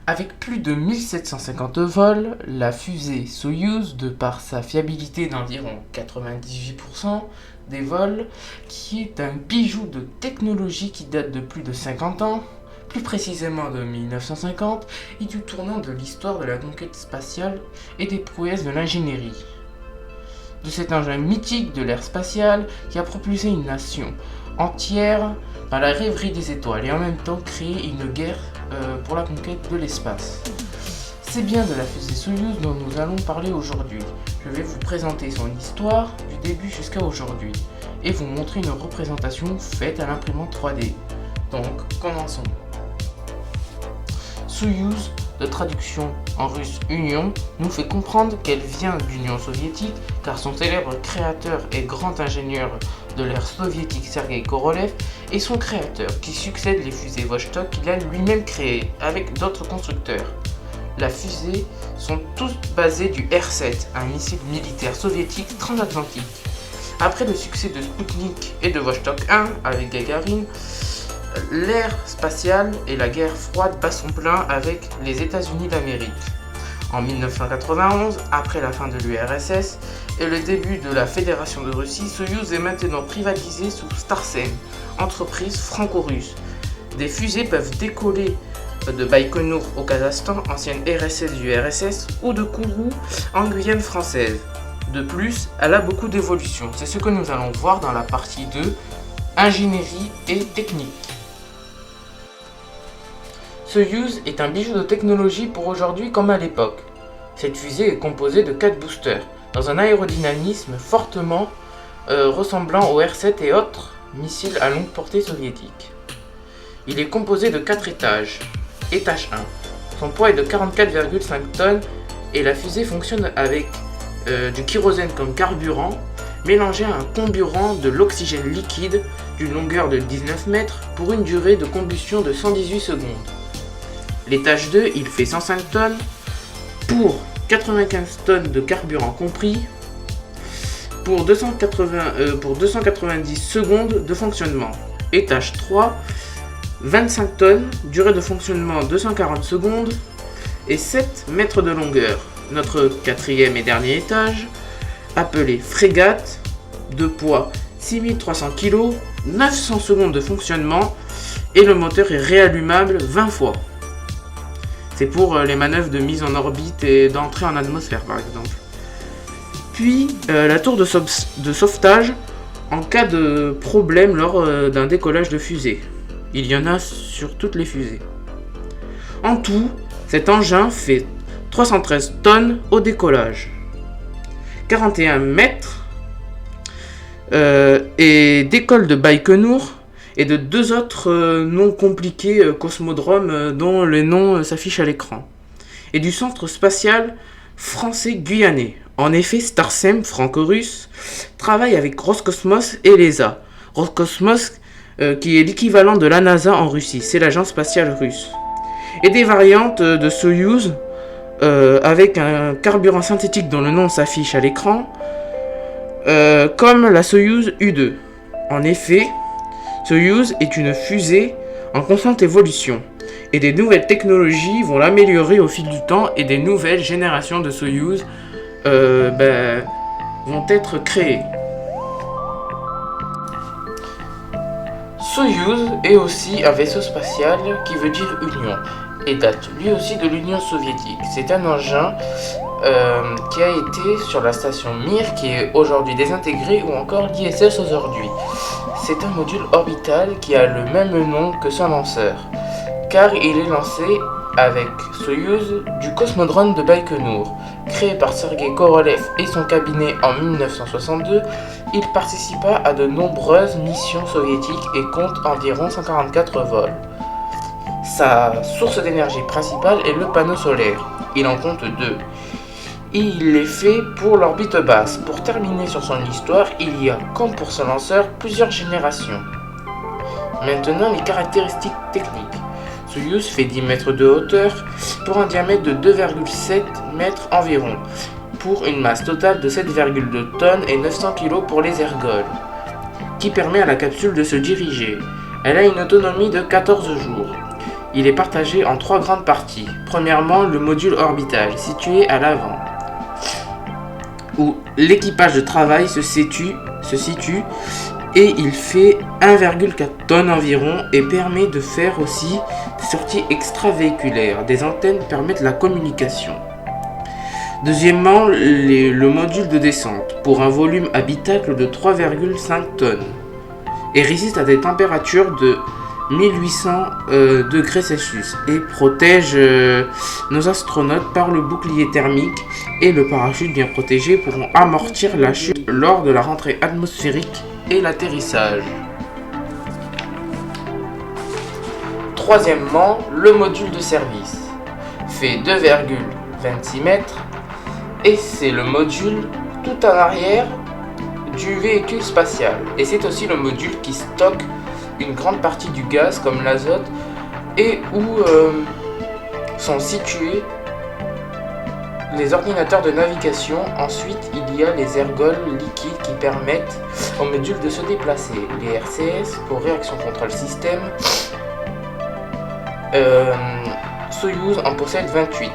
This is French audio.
Avec plus de 1750 vols, la fusée Soyouz, de par sa fiabilité d'environ 98% des vols, qui est un bijou de technologie qui date de plus de 50 ans, plus précisément de 1950, et du tournant de l'histoire de la conquête spatiale et des prouesses de l'ingénierie. De cet engin mythique de l'ère spatiale qui a propulsé une nation entière dans la rêverie des étoiles et en même temps créé une guerre pour la conquête de l'espace. C'est bien de la fusée Soyouz dont nous allons parler aujourd'hui. Je vais vous présenter son histoire du début jusqu'à aujourd'hui et vous montrer une représentation faite à l'imprimante 3D. Donc, commençons. Soyouz, de traduction en russe Union, nous fait comprendre qu'elle vient d'Union soviétique car son célèbre créateur et grand ingénieur de l'ère soviétique Sergei Korolev est son créateur qui succède les fusées Vostok qu'il a lui-même créées avec d'autres constructeurs. La fusée sont tous basés du R-7, un missile militaire soviétique transatlantique. Après le succès de Sputnik et de Vostok 1 avec Gagarine, l'ère spatiale et la guerre froide bat son plein avec les États-Unis d'Amérique. En 1991, après la fin de l'URSS et le début de la Fédération de Russie, Soyouz est maintenant privatisé sous Starsem, entreprise franco-russe. Des fusées peuvent décoller de Baïkonour au Kazakhstan, ancienne RSS du RSS, ou de Kourou en Guyane française. De plus, elle a beaucoup d'évolutions. C'est ce que nous allons voir dans la partie 2, ingénierie et technique. Soyouz est un bijou de technologie pour aujourd'hui comme à l'époque. Cette fusée est composée de 4 boosters, dans un aérodynamisme fortement ressemblant au R-7 et autres missiles à longue portée soviétiques. Il est composé de 4 étages. Étage 1. Son poids est de 44,5 tonnes et la fusée fonctionne avec du kérosène comme carburant, mélangé à un comburant de l'oxygène liquide d'une longueur de 19 mètres pour une durée de combustion de 118 secondes. L'étage 2, il fait 105 tonnes pour 95 tonnes de carburant compris pour 290 secondes de fonctionnement. Étage 3, 25 tonnes, durée de fonctionnement 240 secondes et 7 mètres de longueur. Notre quatrième et dernier étage, appelé frégate, de poids 6300 kg, 900 secondes de fonctionnement et le moteur est réallumable 20 fois. C'est pour les manœuvres de mise en orbite et d'entrée en atmosphère par exemple. Puis la tour de sauvetage en cas de problème lors d'un décollage de fusée. Il y en a sur toutes les fusées. En tout, cet engin fait 313 tonnes au décollage, 41 mètres et décolle de Baïkonour et de 2 autres noms compliqués cosmodromes dont les noms s'affichent à l'écran, et du centre spatial français guyanais. En effet, Starsem, franco-russe, travaille avec Roscosmos et l'ESA. Roscosmos qui est l'équivalent de la NASA en Russie, c'est l'agence spatiale russe. Et des variantes de Soyouz avec un carburant synthétique dont le nom s'affiche à l'écran, comme la Soyouz U2. En effet, Soyouz est une fusée en constante évolution, et des nouvelles technologies vont l'améliorer au fil du temps, et des nouvelles générations de Soyouz vont être créées. Soyouz est aussi un vaisseau spatial qui veut dire Union, et date lui aussi de l'Union soviétique. C'est un engin qui a été sur la station Mir, qui est aujourd'hui désintégrée, ou encore l'ISS aujourd'hui. C'est un module orbital qui a le même nom que son lanceur, car il est lancé avec Soyouz du cosmodrome de Baïkonour. Créé par Sergei Korolev et son cabinet en 1962, il participa à de nombreuses missions soviétiques et compte environ 144 vols. Sa source d'énergie principale est le panneau solaire. Il en compte 2. Et il est fait pour l'orbite basse. Pour terminer sur son histoire, il y a, comme pour ce lanceur, plusieurs générations. Maintenant, les caractéristiques techniques. Soyouz fait 10 mètres de hauteur pour un diamètre de 2,7 mètres environ, pour une masse totale de 7,2 tonnes et 900 kg pour les ergols, qui permet à la capsule de se diriger. Elle a une autonomie de 14 jours. Il est partagé en 3 grandes parties. Premièrement, le module orbital, situé à l'avant, où l'équipage de travail se situe et il fait 1,4 tonnes environ et permet de faire aussi des sorties extravéhiculaires. Des antennes permettent la communication. Deuxièmement, le module de descente, pour un volume habitable de 3,5 tonnes et résiste à des températures de 1800 degrés Celsius et protège nos astronautes par le bouclier thermique et le parachute bien protégé pourront amortir la chute lors de la rentrée atmosphérique et l'atterrissage. Troisièmement, le module de service fait 2,26 mètres et c'est le module tout en arrière du véhicule spatial. Et c'est aussi le module qui stocke une grande partie du gaz comme l'azote et où sont situés les ordinateurs de navigation. Ensuite, il y a les ergols liquides qui permettent au module de se déplacer. Les RCS pour réaction contrôle système. Soyuz en possède 28.